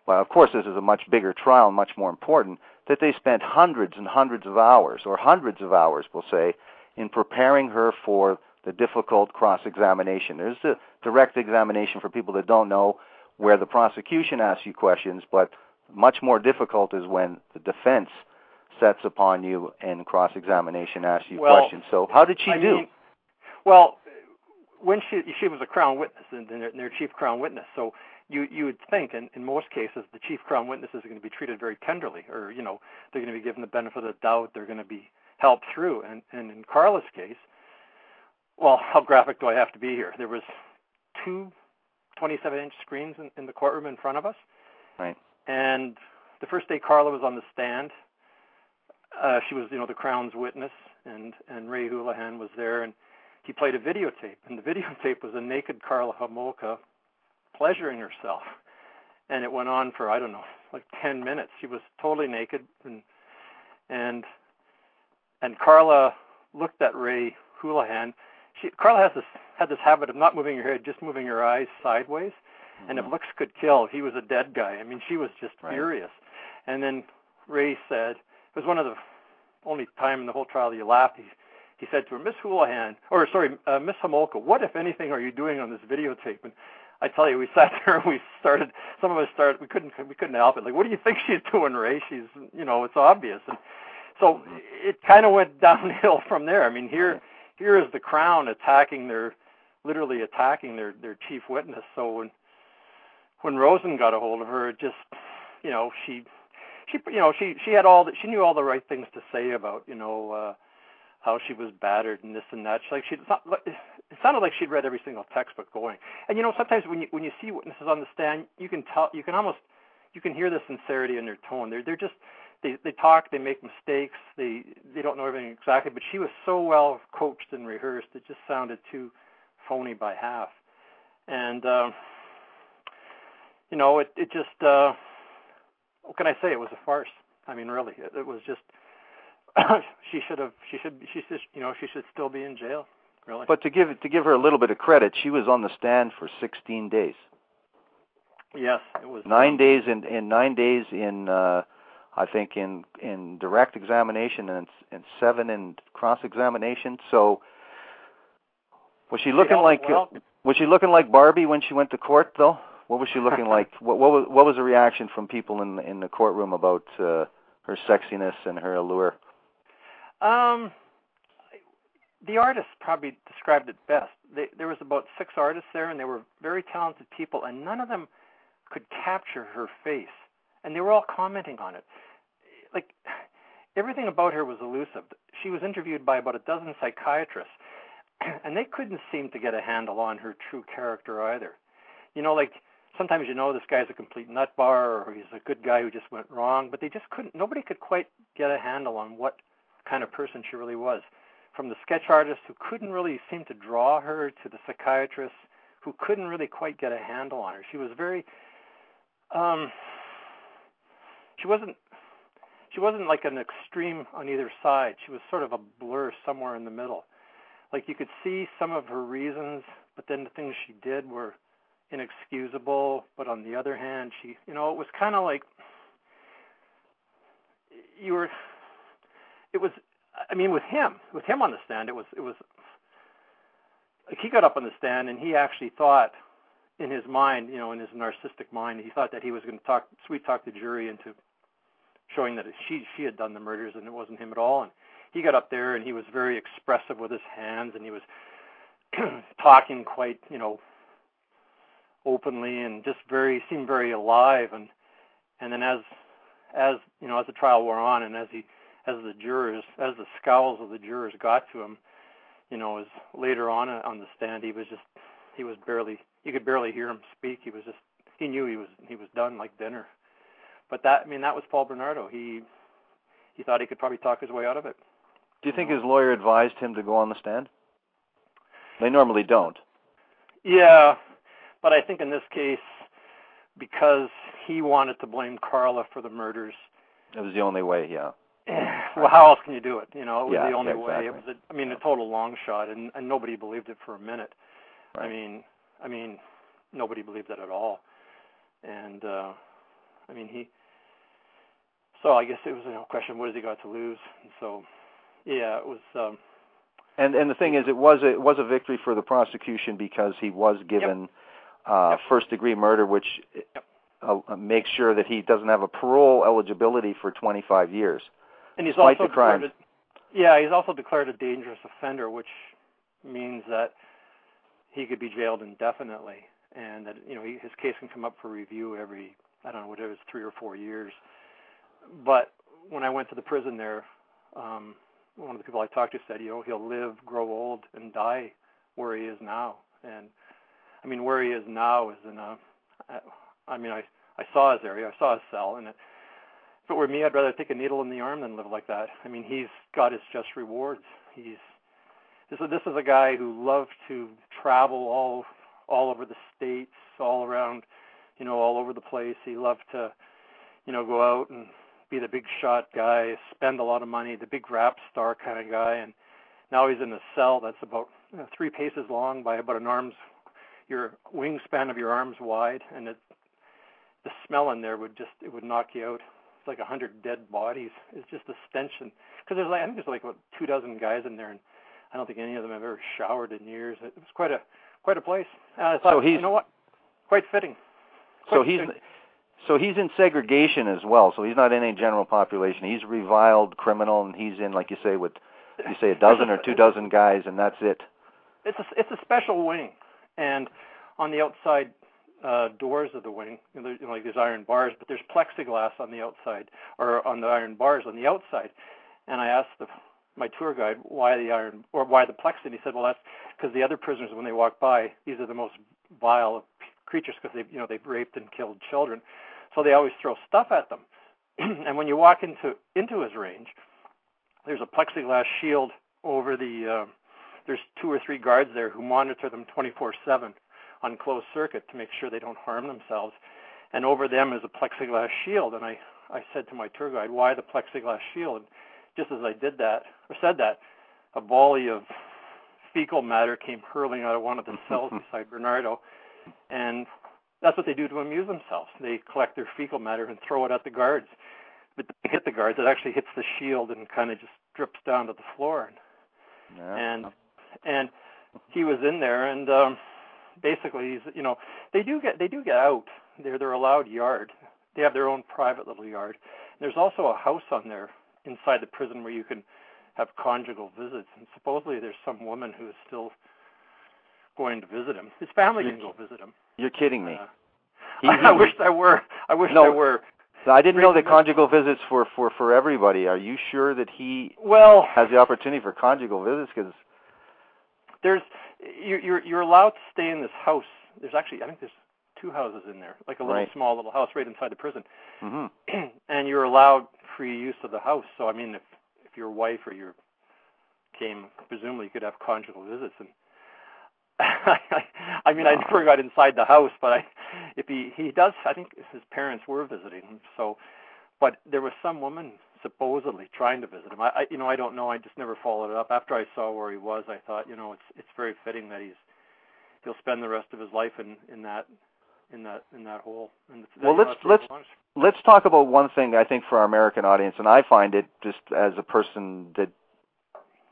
Well, of course, this is a much bigger trial, much more important, that they spent hundreds and hundreds of hours, we'll say, in preparing her for the difficult cross-examination. There's the direct examination for people that don't know, where the prosecution asks you questions, but much more difficult is when the defense sets upon you and cross-examination asks you questions. So how did she do? Well, when she was a Crown witness and their chief Crown witness, so you would think in most cases the chief Crown witnesses are going to be treated very tenderly, or they're going to be given the benefit of the doubt, they're going to be helped through. And in Karla's case, well, how graphic do I have to be here? There was 2 27-inch screens in the courtroom in front of us. Right. And the first day Karla was on the stand, she was the Crown's witness, and Ray Houlihan was there, and he played a videotape, and the videotape was a naked Karla Homolka pleasuring herself, and it went on for 10 minutes. She was totally naked, and Karla looked at Ray Houlihan. Karla had this habit of not moving her head, just moving her eyes sideways, and if looks could kill, he was a dead guy. I mean, she was just furious. And then Ray said, was one of the only time in the whole trial that he laughed. He said to her, Miss Homolka, what, if anything, are you doing on this videotape? And I tell you, we sat there and we started. Some of us started. We couldn't help it. Like, what do you think she's doing, Ray? She's, it's obvious. And so it kind of went downhill from there. I mean, here is the Crown literally attacking their chief witness. So when Rosen got a hold of her, it just, she had she knew all the right things to say about, how she was battered and this and that. It sounded like she'd read every single textbook going. And sometimes when you see witnesses on the stand, you can hear the sincerity in their tone. They talk, they make mistakes, they don't know everything exactly. But she was so well coached and rehearsed, it just sounded too phony by half. And it just what can I say? It was a farce. I mean, really, it was just. She should still be in jail, really. But to give her a little bit of credit, she was on the stand for 16 days. Yes, it was 9 days in 9 days in I think in direct examination and 7 in cross examination. So was she looking like Barbie when she went to court though? What was she looking like? What was the reaction from people in the courtroom about her sexiness and her allure? The artists probably described it best. There was about 6 artists there, and they were very talented people, and none of them could capture her face, and they were all commenting on it. Like, everything about her was elusive. She was interviewed by about a dozen psychiatrists, and they couldn't seem to get a handle on her true character either. Like, sometimes this guy's a complete nutbar, or he's a good guy who just went wrong, but they just couldn't. Nobody could quite get a handle on what kind of person she really was. From the sketch artists who couldn't really seem to draw her, to the psychiatrists who couldn't really quite get a handle on her. She was very she wasn't like an extreme on either side. She was sort of a blur somewhere in the middle. Like, you could see some of her reasons, but then the things she did were inexcusable. But on the other hand, it was kind of like with him on the stand, it was like he got up on the stand and he actually thought in his mind, in his narcissistic mind, he thought that he was going to sweet talk the jury into showing that she had done the murders and it wasn't him at all. And he got up there and he was very expressive with his hands, and he was talking quite, openly, and just seemed very alive. And then as the trial wore on, and as the scowls of the jurors got to him, as later on the stand, you could barely hear him speak. He knew he was done like dinner. But that was Paul Bernardo. He thought he could probably talk his way out of it. Do you think his lawyer advised him to go on the stand? They normally don't. Yeah, but I think in this case, because he wanted to blame Karla for the murders, it was the only way. Yeah. Well, how else can you do it? It was the only exactly. way. It was a total long shot, and nobody believed it for a minute. Right. I mean, nobody believed it at all. And so I guess it was a question of what has he got to lose. And so, yeah, it was. And the thing is, it was a victory for the prosecution because he was given first-degree murder, which makes sure that he doesn't have a parole eligibility for 25 years. And he's also declared a dangerous offender, which means that he could be jailed indefinitely, and that his case can come up for review every, I don't know, whatever, it's 3 or 4 years. But when I went to the prison there, one of the people I talked to said, he'll live, grow old, and die where he is now. And where he is now is in I saw his area, I saw his cell, and if it were me, I'd rather take a needle in the arm than live like that. He's got his just rewards. This is a guy who loved to travel all over the states, all around, all over the place. He loved to, go out and be the big shot guy, spend a lot of money, the big rap star kind of guy. And now he's in a cell that's about 3 paces long by about your wingspan of your arms wide, and the smell in there would knock you out like 100 dead bodies. It's just a stench, because I think there's like about 24 guys in there, and I don't think any of them have ever showered in years. It was quite a place. I thought, you know what, quite fitting. So he's in segregation as well. So he's not in a general population. He's a reviled criminal, and he's in, like you say, a dozen or 24 guys, and that's it. It's a special wing, and on the outside doors of the wing, like there's iron bars, but there's plexiglass on the outside, or on the iron bars on the outside. And I asked my tour guide why the plex, and he said, well, that's because the other prisoners, when they walk by, these are the most vile of creatures, because they've raped and killed children, so they always throw stuff at them. And when you walk into his range, there's a plexiglass shield over the. There's 2 or 3 guards there who monitor them 24/7 on closed circuit to make sure they don't harm themselves. And over them is a plexiglass shield. And I said to my tour guide, why the plexiglass shield? And just as I said that, a volley of fecal matter came hurling out of one of the cells beside Bernardo. And that's what they do to amuse themselves. They collect their fecal matter and throw it at the guards. But they hit the guards, it actually hits the shield and kind of just drips down to the floor. And he was in there, and basically, he's, they do get out. They're allowed yard. They have their own private little yard. There's also a house on there inside the prison where you can have conjugal visits, and supposedly there's some woman who is still going to visit him. His family can go visit him. You're kidding me. I wish I were. I were. I didn't know that conjugal visits for everybody. Are you sure that he has the opportunity for conjugal visits? Because you're allowed to stay in this house. There's actually, I think there's 2 houses in there, like a small little house right inside the prison. Mm-hmm. And you're allowed free use of the house. So I mean, if your wife or your came, presumably you could have conjugal visits. And I mean, I never got inside the house, but if he does, I think his parents were visiting him. So, but there was some woman supposedly trying to visit him. I don't know. I just never followed it up. After I saw where he was, I thought, it's very fitting that he'll spend the rest of his life in that hole. And let's talk about one thing I think for our American audience, and I find it just as a person that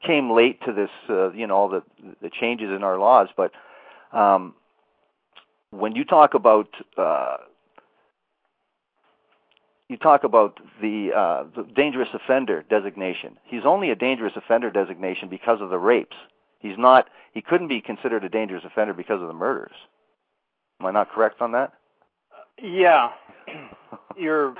came late to this, all the changes in our laws, but when you talk about the dangerous offender designation, he's only a dangerous offender designation because of the rapes. He couldn't be considered a dangerous offender because of the murders. Am I not correct on that? Yeah. To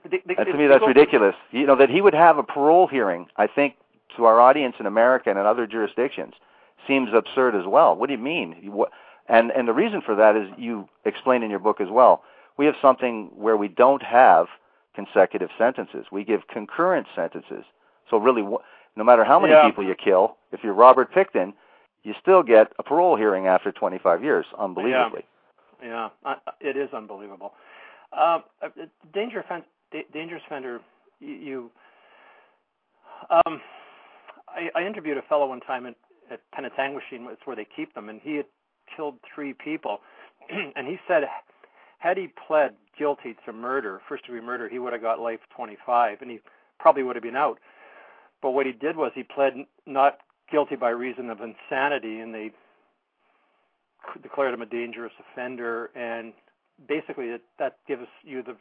me, that's ridiculous. That he would have a parole hearing, I think, to our audience in America and in other jurisdictions, seems absurd as well. What do you mean? And the reason for that is, you explain in your book as well, we have something where we don't have consecutive sentences. We give concurrent sentences. So really, no matter how many people you kill, if you're Robert Pickton, you still get a parole hearing after 25 years, unbelievably. Yeah, it is unbelievable. Dangerous offender, I interviewed a fellow one time at Penetanguishene, it's where they keep them, and he had killed 3 people. And he said, had he pled guilty to murder, first-degree murder, he would have got life 25, and he probably would have been out. But what he did was he pled not guilty by reason of insanity, and they declared him a dangerous offender, and basically that gives you the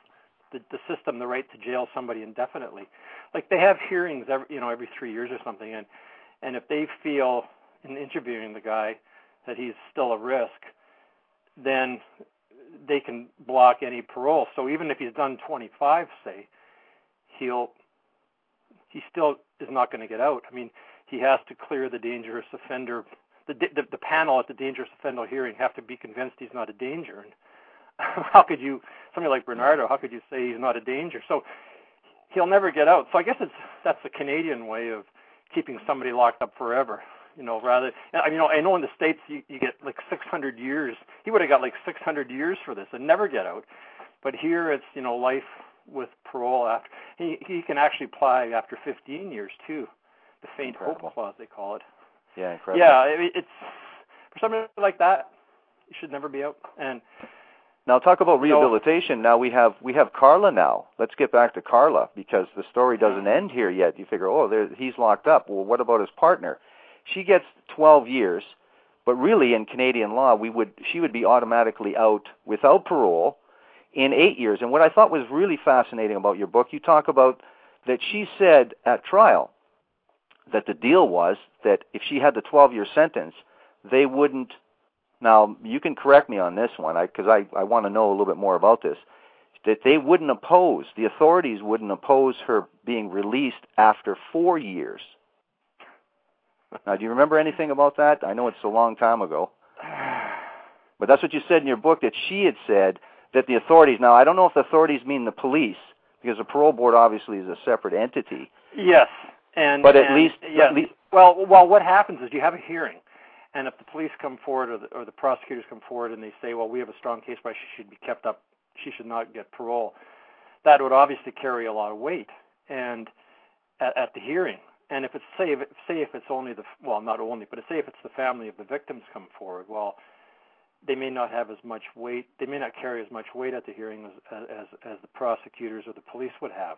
system the right to jail somebody indefinitely. Like, they have hearings every 3 years or something, and if they feel in interviewing the guy that he's still a risk, then they can block any parole. So even if he's done 25, say, he still is not going to get out. I mean, he has to clear the dangerous offender. The panel at the dangerous offender hearing have to be convinced he's not a danger. And how could you, somebody like Bernardo, how could you say he's not a danger? So he'll never get out. So I guess that's the Canadian way of keeping somebody locked up forever. Rather, I know in the States you get like 600 years. He would have got like 600 years for this and never get out. But here it's, life with parole after. He can actually apply after 15 years too. The faint hope clause, they call it. Yeah, incredible. Yeah, it's for somebody like that, you should never be out. And Now talk about rehabilitation. Now we have Karla now. Let's get back to Karla, because the story doesn't end here yet. You figure, he's locked up. Well, what about his partner? She gets 12 years, but really in Canadian law, she would be automatically out without parole in 8 years. And what I thought was really fascinating about your book, you talk about that she said at trial that the deal was that if she had the 12-year sentence, they wouldn't. Now, you can correct me on this one, because I want to know a little bit more about this, that they wouldn't oppose, the authorities wouldn't oppose her being released after 4 years. Now, do you remember anything about that? I know it's a long time ago. But that's what you said in your book, that she had said that the authorities, now I don't know if the authorities mean the police, because the parole board obviously is a separate entity. Yes. But at least... Well, what happens is you have a hearing. And if the police come forward or the prosecutors come forward and they say, well, we have a strong case why she should be kept up, she should not get parole, that would obviously carry a lot of weight and at the hearing. And if it's say if it's only not only, but say if it's the family of the victims come forward, well, they may not have as much weight. They may not carry as much weight at the hearing as the prosecutors or the police would have.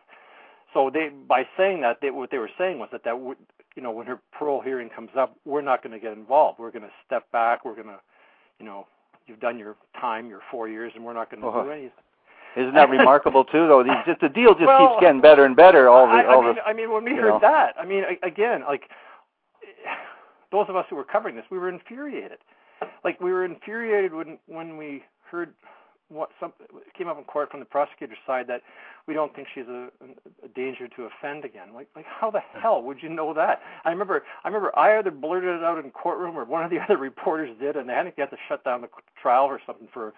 So by saying that, what they were saying was that would, when her parole hearing comes up, we're not going to get involved. We're going to step back. We're going to, you've done your time, your 4 years, and we're not going to do anything. Isn't that remarkable too? Though the deal just keeps getting better and better. I mean, when we heard that, again, those of us who were covering this, we were infuriated. Like we were infuriated when we heard what came up in court from the prosecutor's side, that we don't think she's a danger to offend again. Like how the hell would you know that? I remember I either blurted it out in courtroom or one of the other reporters did, and I think they had to shut down the trial or something because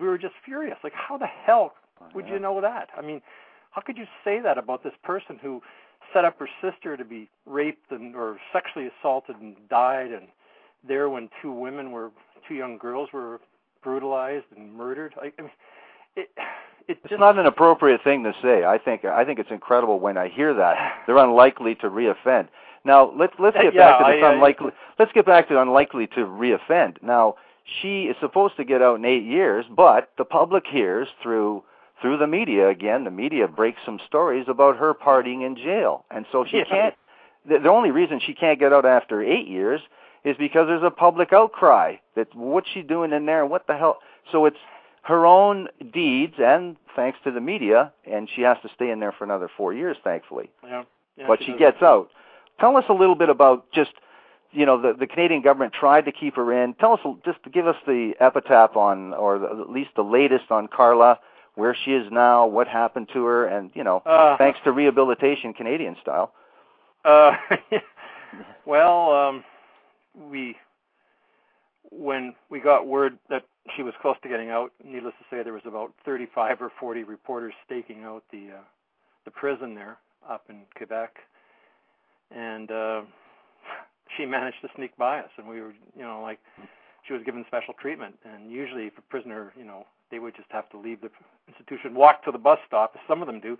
we were just furious. Like how the hell would you know that? I mean, how could you say that about this person who set up her sister to be raped or sexually assaulted and died, and there when two young girls were brutalized and murdered? It's not an appropriate thing to say. I think it's incredible when I hear that. They're unlikely to reoffend. Now let's get back to this unlikely. Let's get back to unlikely to reoffend. Now she is supposed to get out in 8 years, but the public hears through the media. Again, the media breaks some stories about her partying in jail, and so she can't. The only reason she can't get out after 8 years is because there's a public outcry that what's she doing in there and what the hell. So it's her own deeds, and thanks to the media, and she has to stay in there for another 4 years, thankfully. Yeah, but she gets out. Tell us a little bit about just, the Canadian government tried to keep her in. Tell us, just to give us the epitaph on, or at least the latest on Karla, where she is now, what happened to her, and, thanks to rehabilitation, Canadian style. Well, when we got word that she was close to getting out, needless to say, there was about 35 or 40 reporters staking out the prison there up in Quebec, and she managed to sneak by us, and we were, she was given special treatment. And usually, if a prisoner, they would just have to leave the institution, walk to the bus stop, as some of them do,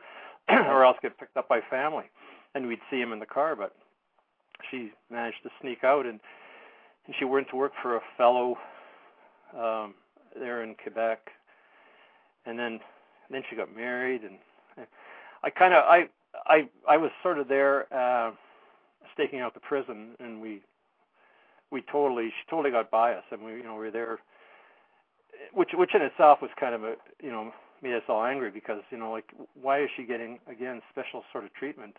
or else get picked up by family, and we'd see him in the car. But she managed to sneak out, and she went to work for a fellow there in Quebec, and then she got married, and I was sort of there staking out the prison, and she totally got by us, and we were there, which in itself was kind of made us all angry, because why is she getting again special sort of treatment?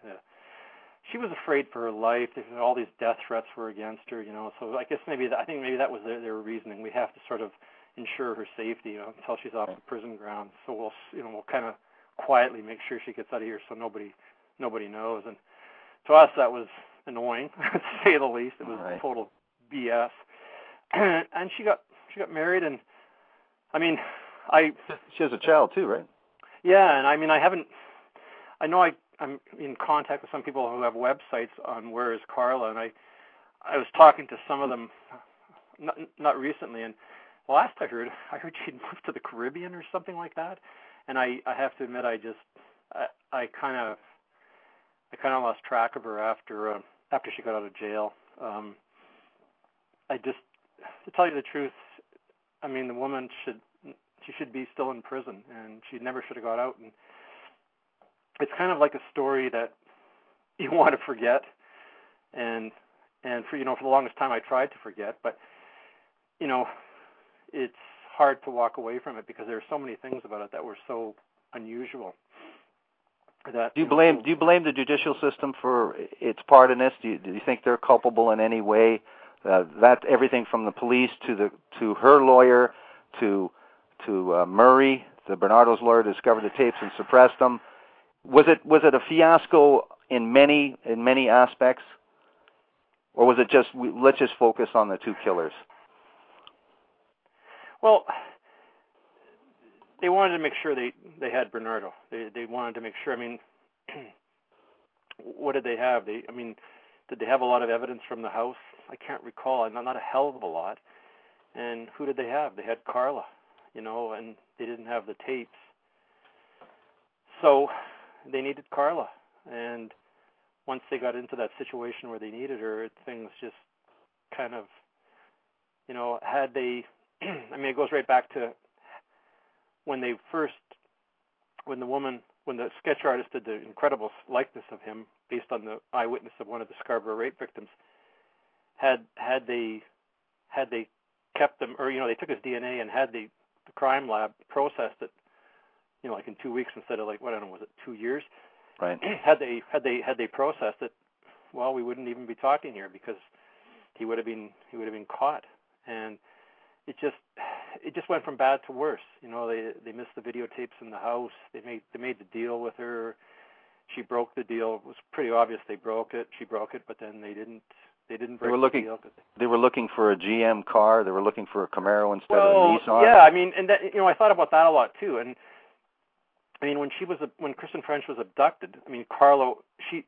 She was afraid for her life. All these death threats were against her, So I guess maybe that was their reasoning. We have to sort of ensure her safety, until she's off the prison grounds. So we'll kind of quietly make sure she gets out of here, so nobody knows. And to us, that was annoying, to say the least. It was total BS. And she got married, and she has a child too, right? Yeah, and I know I'm in contact with some people who have websites on Where is Karla, and I was talking to some of them not recently, and last I heard she'd moved to the Caribbean or something like that. And I have to admit, I kind of lost track of her after she got out of jail. To tell you the truth, the woman she should be still in prison, and she never should have got out. And it's kind of like a story that you want to forget, and for for the longest time I tried to forget, but it's hard to walk away from it because there are so many things about it that were so unusual. That, do you blame the judicial system for its part in this? Do you think they're culpable in any way? That everything from the police to her lawyer to Murray, the Bernardo's lawyer, discovered the tapes and suppressed them. Was it a fiasco in many aspects, or was it just let's just focus on the two killers? Well, they wanted to make sure they had Bernardo. They wanted to make sure. I mean, what did they have? Did they have a lot of evidence from the house? I can't recall. Not a hell of a lot. And who did they have? They had Karla, and they didn't have the tapes. So they needed Karla. And once they got into that situation where they needed her, things just kind of, had they, it goes right back to when the sketch artist did the incredible likeness of him based on the eyewitness of one of the Scarborough rape victims, had they kept them, or they took his DNA and had the crime lab processed it, like in 2 weeks instead of was it 2 years? Right. Had they processed it, well, we wouldn't even be talking here because he would have been caught. And it just went from bad to worse. They missed the videotapes in the house. They made the deal with her. She broke the deal. It was pretty obvious they broke it. She broke it, but then they didn't break the deal. They were looking for a GM car. They were looking for a Camaro instead of a Nissan. Yeah, and that, I thought about that a lot too. And when Kristen French was abducted,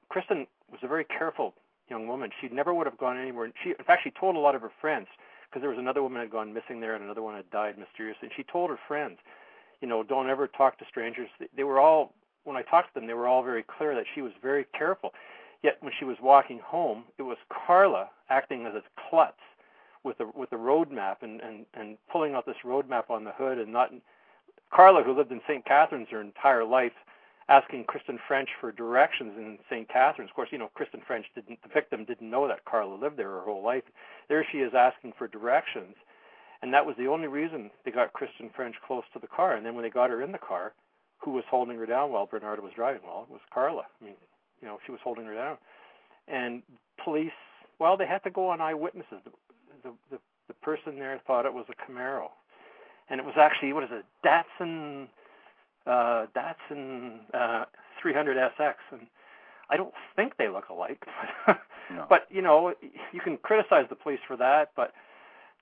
Kristen was a very careful young woman. She never would have gone anywhere. In fact, she told a lot of her friends, because there was another woman had gone missing there and another one had died mysteriously. And she told her friends, don't ever talk to strangers. They were all, when I talked to them, they were all very clear that she was very careful. Yet when she was walking home, it was Karla acting as a klutz with a road map and pulling out this road map on the hood, and not Karla, who lived in St. Catharines her entire life, asking Kristen French for directions in St. Catharines. Of course, Kristen French the victim didn't know that Karla lived there her whole life. There she is asking for directions. And that was the only reason they got Kristen French close to the car. And then when they got her in the car, who was holding her down while Bernardo was driving? Well, it was Karla. She was holding her down. And police, well, they had to go on eyewitnesses. The person there thought it was a Camaro. And it was actually, Datsun 300SX, and I don't think they look alike. No. But you can criticize the police for that, but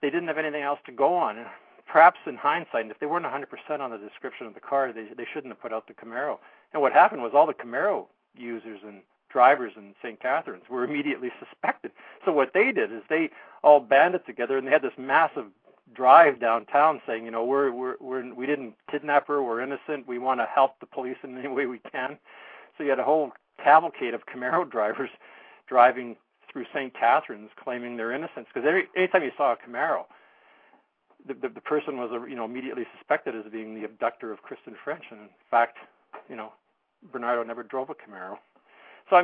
they didn't have anything else to go on. And perhaps in hindsight, if they weren't 100% on the description of the car, they shouldn't have put out the Camaro. And what happened was all the Camaro users and drivers in St. Catharines were immediately suspected. So what they did is they all banded together, and they had this massive drive downtown saying, we didn't kidnap her, we're innocent, we want to help the police in any way we can. So you had a whole cavalcade of Camaro drivers driving through St. Catharines claiming their innocence, because anytime you saw a Camaro, the person was immediately suspected as being the abductor of Kristen French, and in fact, Bernardo never drove a Camaro. So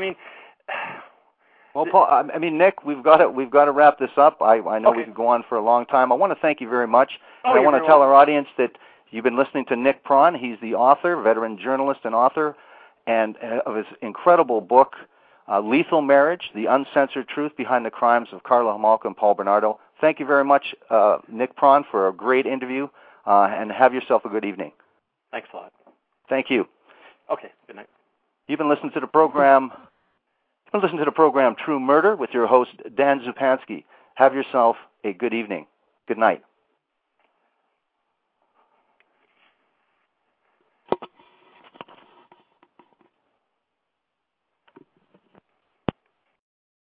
well, Paul, Nick, we've got to wrap this up. I know we could go on for a long time. I want to thank you very much. I want to tell our audience that you've been listening to Nick Pron. He's the author, veteran journalist and author, and of his incredible book, Lethal Marriage: The Uncensored Truth Behind the Crimes of Karla Homolka and Paul Bernardo. Thank you very much, Nick Pron, for a great interview, and have yourself a good evening. Thanks a lot. Thank you. Okay, good night. You've been listening to the program True Murder with your host, Dan Zupansky. Have yourself a good evening. Good night.